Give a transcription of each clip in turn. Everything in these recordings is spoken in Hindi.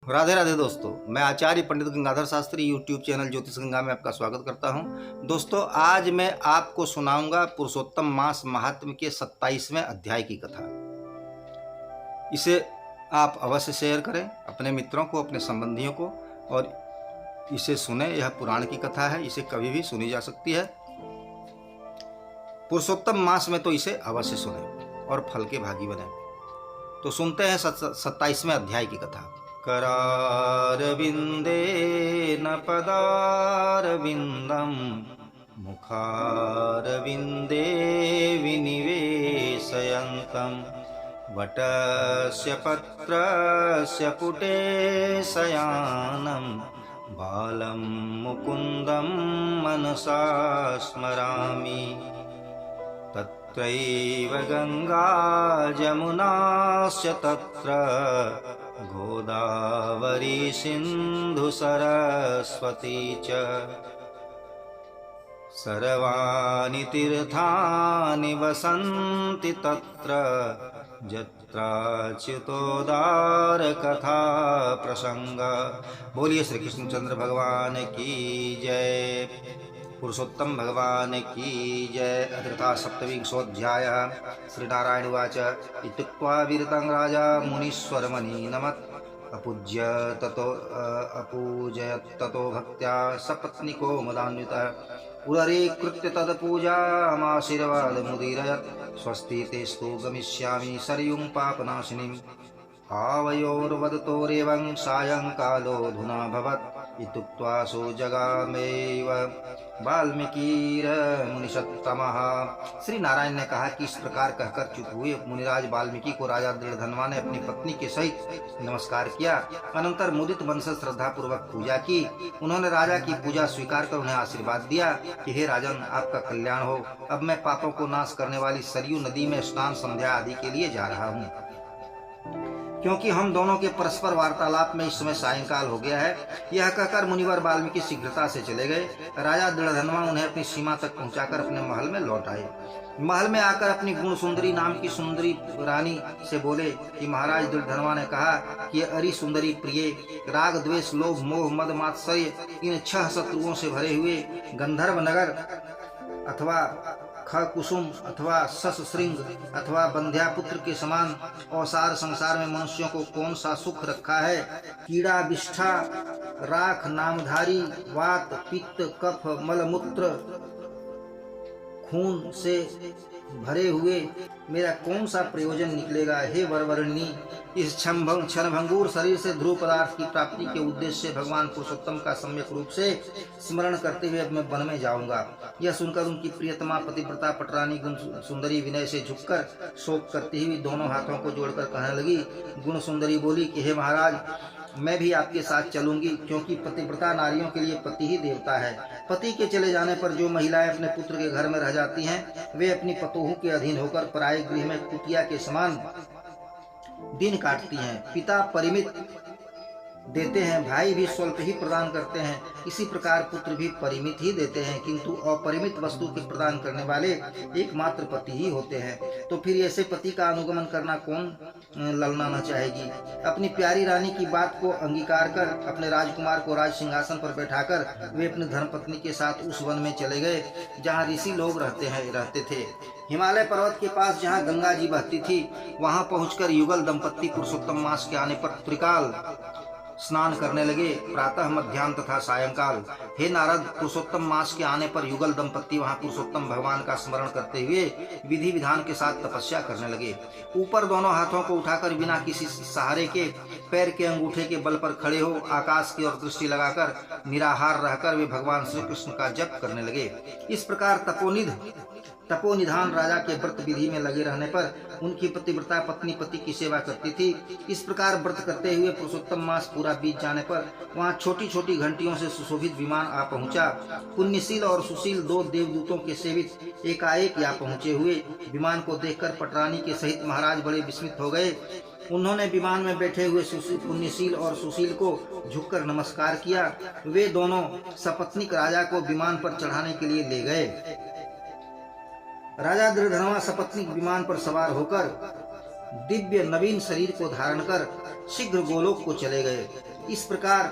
राधे राधे दोस्तों, मैं आचार्य पंडित गंगाधर शास्त्री यूट्यूब चैनल ज्योतिष गंगा में आपका स्वागत करता हूं। दोस्तों, आज मैं आपको सुनाऊंगा पुरुषोत्तम मास महात्म्य के 27वें अध्याय की कथा। इसे आप अवश्य शेयर करें अपने मित्रों को, अपने संबंधियों को, और इसे सुने। यह पुराण की कथा है, इसे कभी भी सुनी जा सकती है। पुरुषोत्तम मास में तो इसे अवश्य सुने और फल के भागी बने। तो सुनते हैं 27वें अध्याय की कथा। करारविंदे न पदारविंदम मुखारविंदे विनिवेशयन्तं वटस्य पत्रस्य पुटे शयानं बालं मुकुन्दं मनसा स्मरामि। तत्रैव गंगा जमुनाश्च तत्र गोदावरी सिंधु सरस्वती च सर्वाणि तीर्थानि वसन्ति तत्र जत्राच्युतोदार कथा प्रसंग। बोलिए श्री कृष्णचंद्र भगवान की जय, पुरुषोत्तम भगवान की जय। अथ सप्तविंशोऽध्याय। श्रीनारायण उवाच। इत्युक्त्वा विरतं राजा मुनीश्वरमणिनमत् अपूजयत् ततो भक्त्या सपत्नीको मदान्वितः उदरीकृत्य तत्पूजामाशीर्वादमुदीरयत्। स्वस्ति तेस्तु गमिष्यामि सरयुं पापनाशिनीम् आवयोर्वदतोरेवं सायंकालोऽधुना भवत्। इत्युक्त्वा सुजगामेव वाल्मीकिर्मुनिषत्तमः। श्री नारायण ने कहा कि इस प्रकार कहकर चुप हुए मुनिराज वाल्मीकि को राजा दृढ़धनवा ने अपनी पत्नी के सहित नमस्कार किया। अनंतर मुदित मन से श्रद्धा पूर्वक पूजा की। उन्होंने राजा की पूजा स्वीकार कर उन्हें आशीर्वाद दिया कि हे राजन, आपका कल्याण हो। अब मैं पापों को नाश करने वाली सरयू नदी में स्नान संध्या आदि के लिए जा रहा हूँ, क्योंकि हम दोनों के परस्पर वार्तालाप में इस समय सायंकाल हो गया है। यह कहकर मुनिवर वाल्मीकि शीघ्रता से चले गए। राजा दृढ़धनवा उन्हें अपनी सीमा तक पहुंचाकर अपने महल में लौट आए। महल में आकर अपनी गुण सुंदरी नाम की सुंदरी रानी से बोले कि महाराज दृढ़धनवा ने कहा कि अरि सुंदरी प्रिय, राग द्वेष लोभ मोह मद मात्सर्य इन 6 शत्रुओं से भरे हुए गंधर्व नगर अथवा कुसुम अथवा सस श्रृंग अथवा बंध्यापुत्र के समान औसार संसार में मनुष्यों को कौन सा सुख रखा है। कीड़ा विष्ठा राख नामधारी वात पित्त कफ मलमूत्र खून से भरे हुए मेरा कौन सा प्रयोजन निकलेगा। हे वरवरणी, इस क्षणभंगुर शरीर से ध्रुव पदार्थ की प्राप्ति के उद्देश्य से भगवान पुरुषोत्तम का सम्यक रूप से स्मरण करते हुए अब मैं वन में जाऊंगा। यह सुनकर उनकी प्रियतमा पतिव्रता पटरानी गुण सुंदरी विनय से झुककर शोक करती हुई दोनों हाथों को जोड़कर कहने लगी। गुण सुंदरी बोली कि हे महाराज, मैं भी आपके साथ चलूंगी, क्योंकि पतिव्रता नारियों के लिए पति ही देवता है। पति के चले जाने पर जो महिलाएं अपने पुत्र के घर में रह जाती हैं, वे अपनी पतोहू के अधीन होकर पराये गृह में कुटिया के समान दिन काटती हैं। पिता परिमित देते हैं, भाई भी स्वल्प ही प्रदान करते हैं, इसी प्रकार पुत्र भी परिमित ही देते हैं, किंतु अपरिमित वस्तु के प्रदान करने वाले एकमात्र पति ही होते हैं। तो फिर ऐसे पति का अनुगमन करना कौन ललना न चाहेगी। अपनी प्यारी रानी की बात को अंगीकार कर अपने राजकुमार को राज सिंहासन पर बैठाकर वे अपनी धर्मपत्नी के साथ उस वन में चले गए जहाँ ऋषि लोग रहते थे। हिमालय पर्वत के पास जहाँ गंगा जी बहती थी, वहां पहुंचकर युगल दंपत्ति पुरुषोत्तम मास के आने पर त्रिकाल स्नान करने लगे, प्रातः मध्याह्न तथा सायंकाल। हे नारद, पुरुषोत्तम मास के आने पर युगल दंपत्ति वहां पुरुषोत्तम भगवान का स्मरण करते हुए विधि विधान के साथ तपस्या करने लगे। ऊपर दोनों हाथों को उठाकर बिना किसी सहारे के पैर के अंगूठे के बल पर खड़े हो आकाश की ओर दृष्टि लगाकर निराहार रहकर वे भगवान श्री कृष्ण का जप करने लगे। इस प्रकार तपोनिधान राजा के व्रत विधि में लगे रहने पर उनकी पतिव्रता पत्नी पति की सेवा करती थी। इस प्रकार व्रत करते हुए पुरुषोत्तम मास पूरा बीत जाने पर वहां छोटी छोटी घंटियों से सुशोभित विमान आ पहुंचा। पुण्यशील और सुशील 2 देवदूतों के सेवित एकाएक या पहुंचे हुए विमान को देखकर पटरानी के सहित महाराज बड़े विस्मित हो गए। उन्होंने विमान में बैठे हुए पुण्यशील और सुशील को झुककर नमस्कार किया। वे दोनों सपत्नीक राजा को विमान पर चढ़ाने के लिए ले गए। राजा दृढ़धनवा सपत्नीक विमान पर सवार होकर दिव्य नवीन शरीर को धारण कर शीघ्र गोलोक को चले गए। इस प्रकार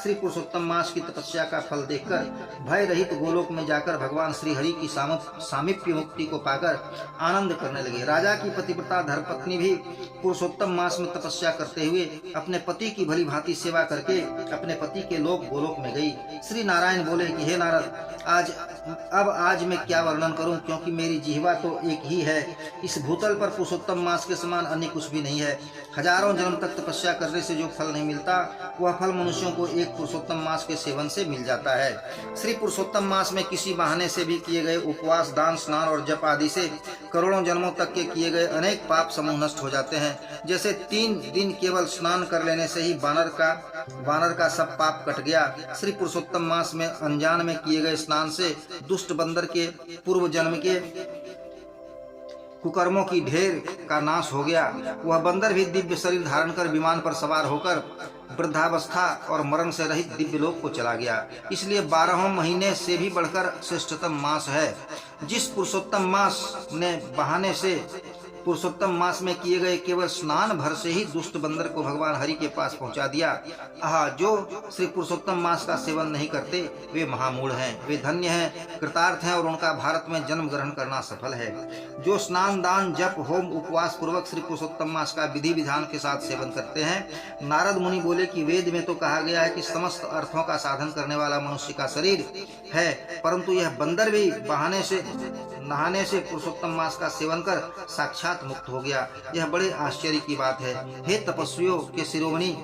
श्री पुरुषोत्तम मास की तपस्या का फल देखकर भय रहित गोलोक में जाकर भगवान श्री हरि की सामीप्य मुक्ति को पाकर आनंद करने लगे। राजा की पतिव्रता धर्मपत्नी भी पुरुषोत्तम मास में तपस्या करते हुए अपने पति की भली भांति सेवा करके अपने पति के लोक गोलोक में गई। श्री नारायण बोले कि हे नारद, आज मैं क्या वर्णन करूं, क्योंकि मेरी जिह्वा तो एक ही है। इस भूतल पर पुरुषोत्तम मास के समान अन्य कुछ भी नहीं है। हजारों जन्म तक तपस्या करने से जो फल नहीं मिलता, वह फल मनुष्यों को एक पुरुषोत्तम मास के सेवन से मिल जाता है। श्री पुरुषोत्तम मास में किसी बहाने से भी किए गए उपवास, दान, स्नान और जप आदि से करोड़ों जन्मों तक के किए गए अनेक पाप समूह नष्ट हो जाते हैं। जैसे 3 दिन केवल स्नान कर लेने से ही बानर का सब पाप कट गया, श्री पुरुषोत्तम मास में अनजान में किए गए स्नान से दुष्ट बंदर के पूर्व जन्म के कुकर्मों की ढेर का नाश हो गया। वह बंदर भी दिव्य शरीर धारण कर विमान पर सवार होकर वृद्धावस्था और मरण से रहित दिव्य लोक को चला गया। इसलिए 12 महीने से भी बढ़कर श्रेष्ठतम मास है। जिस पुरुषोत्तम मास में किए गए केवल स्नान भर से ही दुष्ट बंदर को भगवान हरि के पास पहुंचा दिया। जो श्री पुरुषोत्तम मास का सेवन नहीं करते वे महामूढ़ हैं, वे धन्य हैं, कृतार्थ हैं और उनका भारत में जन्म ग्रहण करना सफल है। जो स्नान, दान, जप, होम, उपवास पूर्वक श्री पुरुषोत्तम मास का विधि विधान के साथ सेवन करते हैं। नारद मुनि बोले कि वेद में तो कहा गया है कि समस्त अर्थों का साधन करने वाला मनुष्य का शरीर है, परंतु यह बंदर भी नहाने से पुरुषोत्तम मास का सेवन कर साक्षात मुक्त हो गया। यह बड़े आश्चर्य की बात है। हे तपस्वियों के शिरोमणि,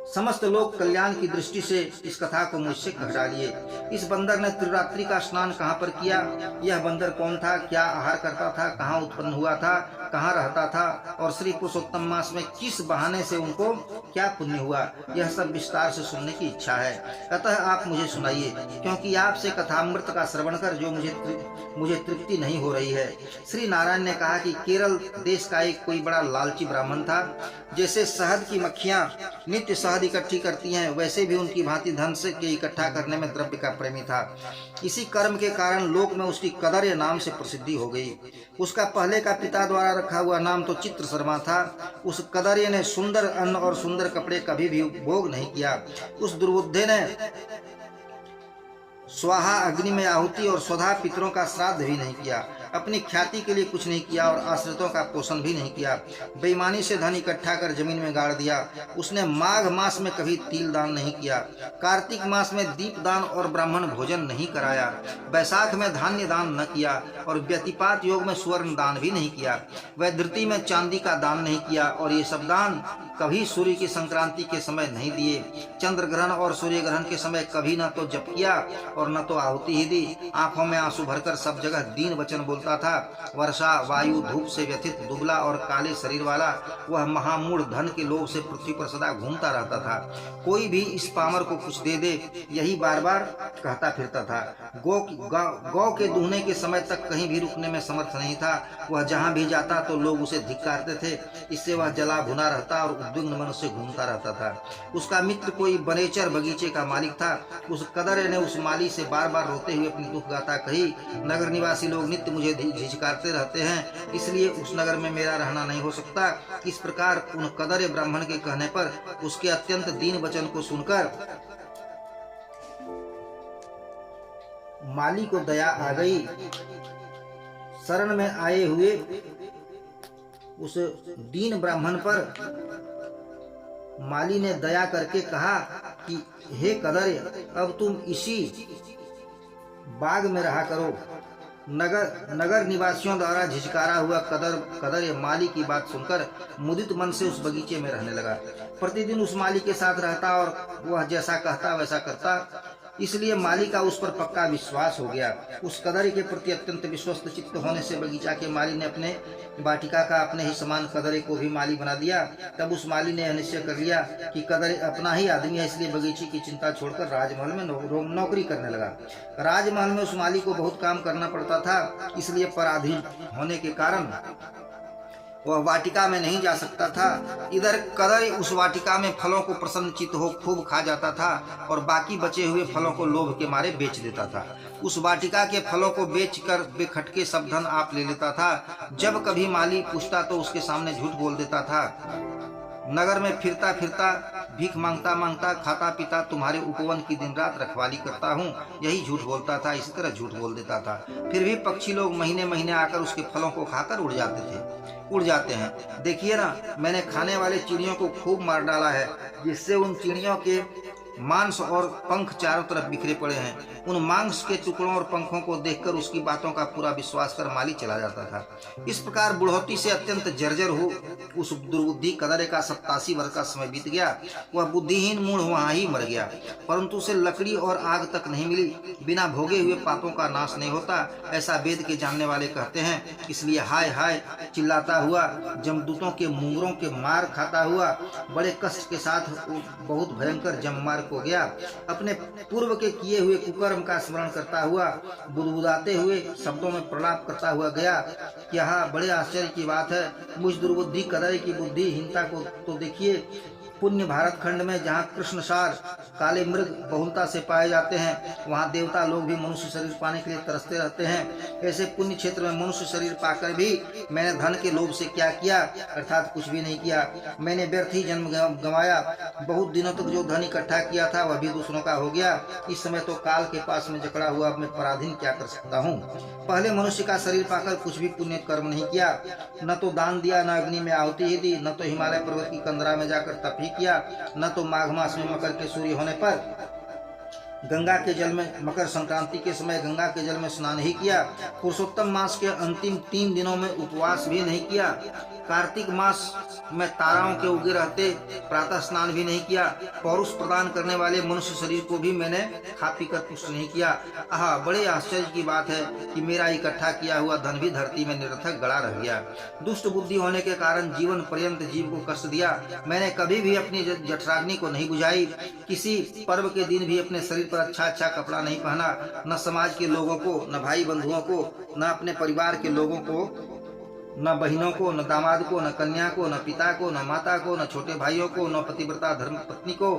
समस्त लोग कल्याण की दृष्टि से इस कथा को मुझसे कह डालिए। इस बंदर ने त्रिरात्रि का स्नान कहाँ पर किया? यह बंदर कौन था? क्या आहार करता था? कहाँ उत्पन्न हुआ था? कहाँ रहता था? और श्री पुरुषोत्तम मास में किस बहाने से उनको क्या पुण्य हुआ? यह सब विस्तार से सुनने की इच्छा है, अतः आप मुझे सुनाइए, क्योंकि आपसे कथामृत का श्रवण कर जो मुझे तृप्ति नहीं हो रही है। श्री नारायण ने कहा कि केरल देश का एक कोई बड़ा लालची ब्राह्मण था। जैसे शहद की मक्खियां नित्य शहद इकट्ठी करती हैं, वैसे भी उनकी भांति धन से के इकट्ठा करने में द्रव्य का प्रेमी था। इसी कर्म के कारण लोक में उसकी कदर्य नाम से प्रसिद्धि हो गई। उसका पहले का पिता द्वारा रखा हुआ नाम तो चित्र शर्मा था। उस कदर्य ने सुंदर अन्न और सुंदर कपड़े कभी भी भोग नहीं किया। उस दुर्बुद्धे ने स्वाहा अग्नि में आहुति और स्वधा पितरों का श्राद्ध भी नहीं किया। अपनी ख्याति के लिए कुछ नहीं किया और आश्रितों का पोषण भी नहीं किया। बेईमानी से धन इकट्ठा कर जमीन में गाड़ दिया। उसने माघ मास में कभी तिल दान नहीं किया, कार्तिक मास में दीप दान और ब्राह्मण भोजन नहीं कराया, बैसाख में धान्य दान न किया और व्यतिपात योग में स्वर्ण दान भी नहीं किया। वह धृति में चांदी का दान नहीं किया और ये सब दान कभी सूर्य की संक्रांति के समय नहीं दिए। चंद्र ग्रहण और सूर्य ग्रहण के समय कभी न तो जप किया और न तो आहुति ही दी। आंखों में आंसू भरकर सब जगह दीन वचन बोलता था। वर्षा, वायु, धूप से व्यथित दुबला और काले शरीर वाला वह महामूढ़ धन के लोभ से पृथ्वी पर सदा घूमता रहता था। कोई भी इस पामर को कुछ दे दे, यही बार बार कहता फिरता था। गौ के दूहने के समय तक कहीं भी रुकने में समर्थ नहीं था। वह जहाँ भी जाता तो लोग उसे धिक्कारते थे। इससे वह जला भुना रहता और उद्विग्न मन से घूमता रहता था। उसका मित्र कोई बनेचर बगीचे का मालिक था। उस कदर ने उस माली से बार बार रोते हुए अपनी दुख गाथा कही। नगर निवासी लोग नित्य मुझे झिझकारते रहते हैं, इसलिए उस नगर में मेरा रहना नहीं हो सकता। इस प्रकार उन कदर ब्राह्मण के कहने पर उसके अत्यंत दीन वचन को सुनकर माली को दया आ गई। शरण में आए हुए उस दीन ब्राह्मण पर माली ने दया करके कहा कि हे कदर, अब तुम इसी बाग में रहा करो। नगर निवासियों द्वारा झिझकारा हुआ कदर माली की बात सुनकर मुदित मन से उस बगीचे में रहने लगा। प्रतिदिन उस माली के साथ रहता और वह जैसा कहता वैसा करता। इसलिए माली का उस पर पक्का विश्वास हो गया। उस कदर के प्रति अत्यंत विश्वस्त चित्त होने से बगीचा के माली ने अपने वाटिका का अपने ही समान कदरे को भी माली बना दिया। तब उस माली ने निश्चय कर लिया कि कदरे अपना ही आदमी है, इसलिए बगीचे की चिंता छोड़कर राजमहल में नौकरी करने लगा। राजमहल में उस माली को बहुत काम करना पड़ता था, इसलिए पराधीन होने के कारण वह वाटिका में नहीं जा सकता था। इधर कदर उस वाटिका में फलों को प्रसन्नचित्त हो खूब खा जाता था और बाकी बचे हुए फलों को लोभ के मारे बेच देता था। उस वाटिका के फलों को बेचकर बेखटके सब धन आप ले लेता था। जब कभी माली पूछता तो उसके सामने झूठ बोल देता था। नगर में फिरता फिरता भीख मांगता मांगता खाता पीता तुम्हारे उपवन की दिन रात रखवाली करता हूँ, यही झूठ बोलता था। इसी तरह झूठ बोल देता था। फिर भी पक्षी लोग महीने महीने आकर उसके फलों को खाकर उड़ जाते हैं। देखिए ना, मैंने खाने वाले चिड़ियों को खूब मार डाला है, जिससे उन चिड़ियों के मांस और पंख चारों तरफ बिखरे पड़े हैं। उन मांस के टुकड़ों और पंखों को देखकर उसकी बातों का पूरा विश्वास कर माली चला जाता था। इस प्रकार बुढ़ौती से अत्यंत जर्जर हो उस दुर्बुद्धि कदरे का 87 वर्ष का समय बीत गया। वह बुद्धिहीन मूढ़ वहां ही मर गया, परंतु उसे लकड़ी और आग तक नहीं मिली। बिना भोगे हुए पापों का नाश नहीं होता, ऐसा वेद के जानने वाले कहते हैं। इसलिए हाय हाय चिल्लाता हुआ, जमदूतों के मुंगरों के मार खाता हुआ, बड़े कष्ट के साथ बहुत भयंकर जममार हो गया। अपने पूर्व के किए हुए कुकर्म का स्मरण करता हुआ, बुदबुदाते हुए शब्दों में प्रलाप करता हुआ गया। यहाँ बड़े आश्चर्य की बात है, मुझ दुर्बुद्धि कदरे की बुद्धिहीनता को तो देखिए। पुण्य भारत खंड में जहाँ कृष्णसार काले मृग बहुलता से पाए जाते हैं, वहाँ देवता लोग भी मनुष्य शरीर पाने के लिए तरसते रहते हैं। ऐसे पुण्य क्षेत्र में मनुष्य शरीर पाकर भी मैंने धन के लोभ से क्या किया, अर्थात कुछ भी नहीं किया। मैंने व्यर्थ ही जन्म गंवाया। बहुत दिनों तक जो धन इकट्ठा किया था वह भी दूसरों का हो गया। इस समय तो काल के पास में जकड़ा हुआ मैं पराधीन क्या कर सकता हूँ। पहले मनुष्य का शरीर पाकर कुछ भी पुण्य कर्म नहीं किया, न तो दान दिया, न अग्नि में आहुति ही दी, न तो हिमालय पर्वत की कंदरा में जाकर तप ही किया, न तो माघ मास में मकर के सूर्य होने पर गंगा के जल में, मकर संक्रांति के समय गंगा के जल में स्नान ही किया। पुरुषोत्तम मास के अंतिम 3 दिनों में उपवास भी नहीं किया। कार्तिक मास में ताराओं के उगे रहते प्रातः स्नान भी नहीं किया। पौरुष प्रदान करने वाले मनुष्य शरीर को भी मैंने खा पी कर पुष्ट नहीं किया। आहा, बड़े आश्चर्य की बात है कि मेरा इकट्ठा किया हुआ धन भी धरती में निरर्थक गड़ा रह गया। दुष्ट बुद्धि होने के कारण जीवन पर्यंत जीव को कष्ट दिया। मैंने कभी भी अपनी जठराग्नि को नहीं बुझाई। किसी पर्व के दिन भी अपने शरीर पर अच्छा कपड़ा नहीं पहना। न समाज के लोगों को, न भाई बंधुओं को, न अपने परिवार के लोगों को, न बहनों को, न दामाद को, न कन्या को, न पिता को, न माता को, न छोटे भाइयों को, न पतिव्रता धर्म पत्नी को,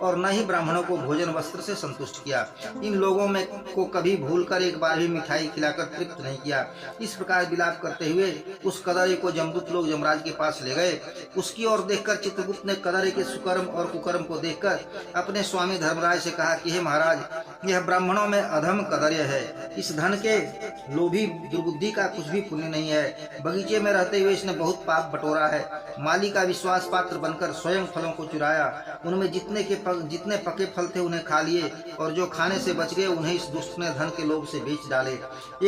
और न ही ब्राह्मणों को भोजन वस्त्र से संतुष्ट किया। इन लोगों में को कभी भूलकर एक बार भी मिठाई खिलाकर तृप्त नहीं किया। इस प्रकार विलाप करते हुए उस कदरे को जमदूत लोग यमराज के पास ले गए। उसकी ओर देखकर चित्रगुप्त ने कदरे के सुकर्म और कुकर्म को देखकर अपने स्वामी धर्मराज से कहा कि हे महाराज, यह ब्राह्मणों में अधम कदर्य है। इस धन के लोभी दुर्बुद्धि का कुछ भी पुण्य नहीं है। बगीचे में रहते हुए इसने बहुत पाप बटोरा है। माली का विश्वास पात्र बनकर स्वयं फलों को चुराया। उनमें जितने पके फल थे उन्हें खा लिए, और जो खाने से बच गए उन्हें इस दुष्ट ने धन के लोभ से बेच डाले।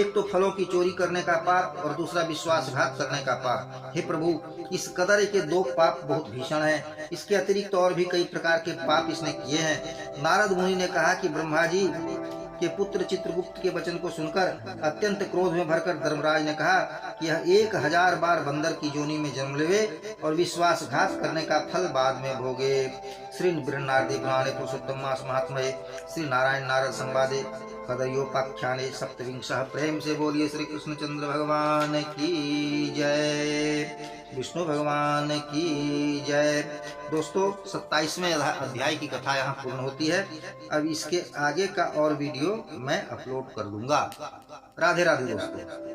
एक तो फलों की चोरी करने का पाप और दूसरा विश्वासघात करने का पाप। हे प्रभु, इस कदरे के 2 पाप बहुत भीषण हैं। इसके अतिरिक्त और भी कई प्रकार के पाप इसने किए हैं। नारद मुनि ने कहा कि ब्रह्मा जी के पुत्र चित्रगुप्त के वचन को सुनकर अत्यंत क्रोध में भरकर धर्मराज ने कहा कि यह 1000 बार बंदर की योनि में जन्म लेवे और विश्वासघात करने का फल बाद में भोगे। श्री बृहन्नारदी पुराणे पुरुषोत्तम मास महात्म्ये श्री नारायण नारद संवादे कदयोपाख्याने 27 प्रेम से बोलिए श्री कृष्णचंद्र भगवान की जय, विष्णु भगवान की जय। दोस्तों, 27वें अध्याय की कथा यहाँ पूर्ण होती है। अब इसके आगे का और वीडियो मैं अपलोड कर दूंगा। राधे राधे दोस्तों।